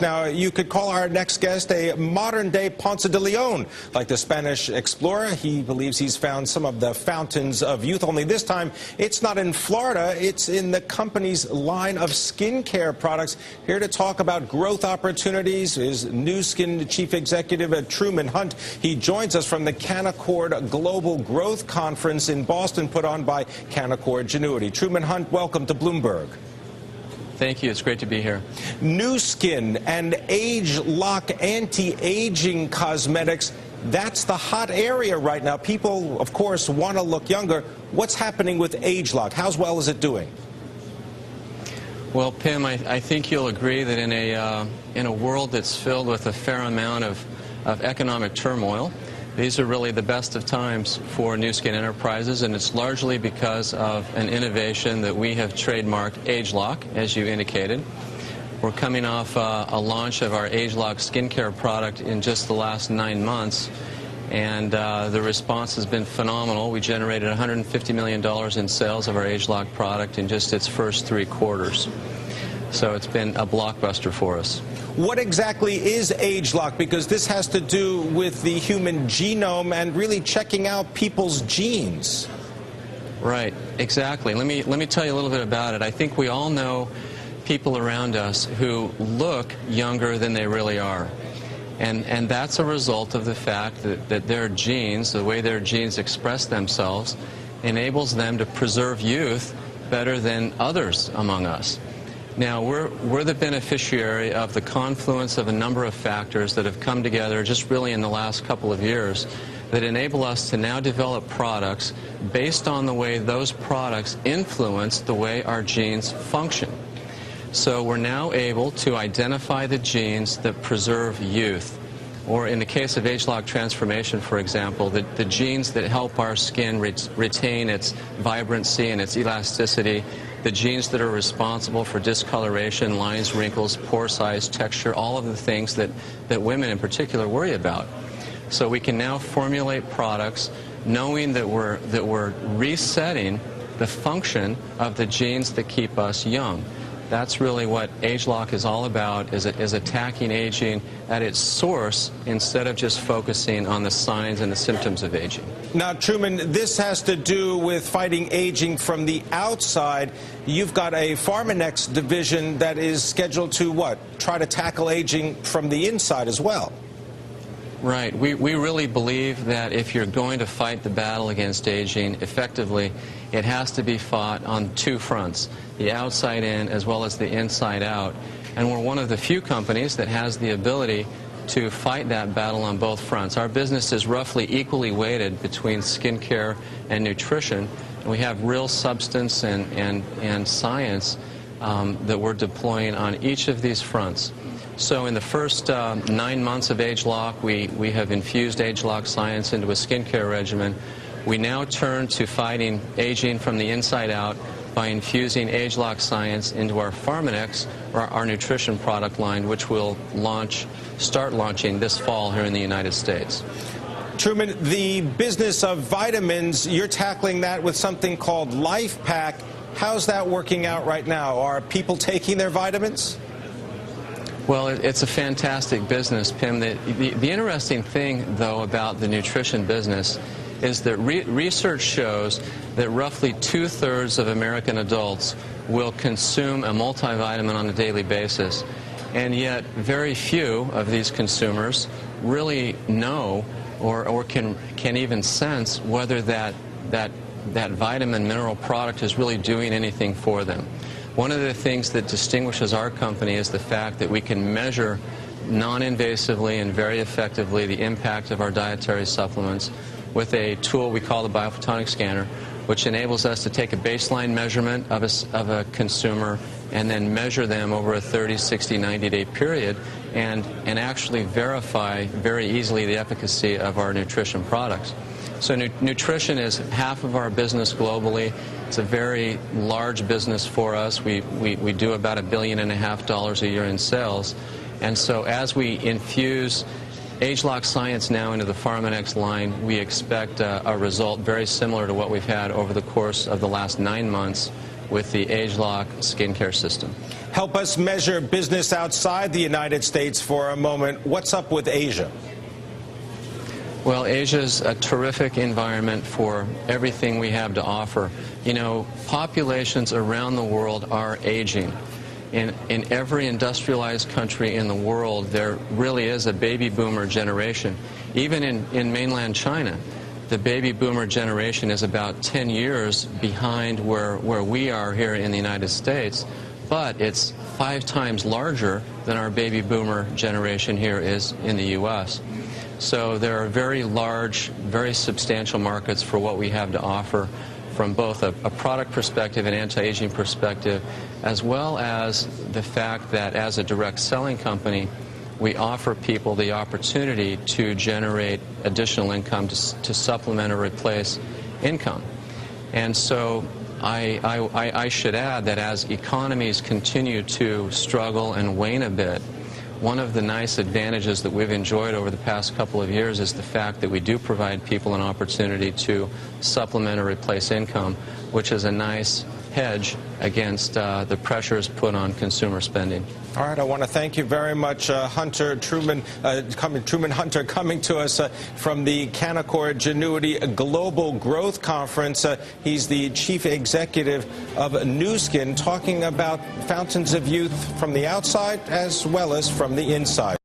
Now, you could call our next guest a modern-day Ponce de Leon. Like the Spanish explorer, he believes he's found some of the fountains of youth, only this time it's not in Florida, it's in the company's line of skincare products. Here to talk about growth opportunities is Nu Skin Chief Executive Truman Hunt. He joins us from the Canaccord Global Growth Conference in Boston, put on by Canaccord Genuity. Truman Hunt, welcome to Bloomberg. Thank you. It's great to be here. Nu Skin and Age Lock anti-aging cosmetics, that's the hot area right now. People, of course, want to look younger. What's happening with Age Lock? How well is it doing? Well, Pim, I think you'll agree that in a world that's filled with a fair amount of economic turmoil, these are really the best of times for Nu Skin Enterprises, and it's largely because of an innovation that we have trademarked, Age Lock, as you indicated. We're coming off a launch of our Age Lock skincare product in just the last 9 months, and the response has been phenomenal. We generated $150 million in sales of our Age Lock product in just its first 3 quarters. So it's been a blockbuster for us. What exactly is Age Lock? Because this has to do with the human genome and really checking out people's genes. Right, exactly. Let me tell you a little bit about it. I think we all know people around us who look younger than they really are. And that's a result of the fact that their genes, the way their genes express themselves, enables them to preserve youth better than others among us. Now, we're the beneficiary of the confluence of a number of factors that have come together just really in the last couple of years that enable us to now develop products based on the way those products influence the way our genes function. So we're now able to identify the genes that preserve youth. Or in the case of Age Lock transformation, for example, the genes that help our skin retain its vibrancy and its elasticity, the genes that are responsible for discoloration, lines, wrinkles, pore size, texture, all of the things that women in particular worry about. So we can now formulate products knowing that we're resetting the function of the genes that keep us young. That's really what Age Lock is all about, is attacking aging at its source instead of just focusing on the signs and the symptoms of aging. Now, Truman, this has to do with fighting aging from the outside. You've got a Pharmanex division that is scheduled to, what, try to tackle aging from the inside as well. Right. We really believe that if you're going to fight the battle against aging effectively, it has to be fought on 2 fronts, the outside in as well as the inside out. And we're one of the few companies that has the ability to fight that battle on both fronts. Our business is roughly equally weighted between skincare and nutrition. We have real substance and science that we're deploying on each of these fronts. So in the first 9 months of Age Lock, we have infused Age Lock science into a skincare regimen. We now turn to fighting aging from the inside out by infusing Age Lock science into our Pharmanex, or our nutrition product line, which will start launching this fall here in the United States. Truman, the business of vitamins, you're tackling that with something called Life Pack. How's that working out right now? Are people taking their vitamins? Well, it's a fantastic business, Pim. The interesting thing, though, about the nutrition business is that research shows that roughly 2/3 of American adults will consume a multivitamin on a daily basis, and yet very few of these consumers really know or can even sense whether that vitamin mineral product is really doing anything for them. One of the things that distinguishes our company is the fact that we can measure non-invasively and very effectively the impact of our dietary supplements with a tool we call the biophotonic scanner, which enables us to take a baseline measurement of a consumer and then measure them over a 30, 60, 90-day period and actually verify very easily the efficacy of our nutrition products. So nutrition is half of our business globally. It's a very large business for us. We do about $1.5 billion a year in sales. And so as we infuse Age Lock science now into the Pharmanex line, we expect a result very similar to what we've had over the course of the last 9 months with the Age Lock skincare system. help us measure business outside the United States for a moment. What's up with Asia? Well, Asia's a terrific environment for everything we have to offer. You know, populations around the world are aging. In every industrialized country in the world, there really is a baby boomer generation. Even in mainland China, the baby boomer generation is about 10 years behind where we are here in the United States, but it's 5 times larger than our baby boomer generation here is in the U.S. So there are very large, very substantial markets for what we have to offer from both a product perspective and anti-aging perspective, as well as the fact that as a direct selling company, we offer people the opportunity to generate additional income to supplement or replace income. And so I should add that as economies continue to struggle and wane a bit, one of the nice advantages that we've enjoyed over the past couple of years is the fact that we do provide people an opportunity to supplement or replace income, which is a nice hedge against the pressures put on consumer spending. All right, I want to thank you very much, Truman Hunter, coming to us from the Canaccord Genuity Global Growth Conference. He's the chief executive of Nu Skin, talking about fountains of youth from the outside as well as from the inside.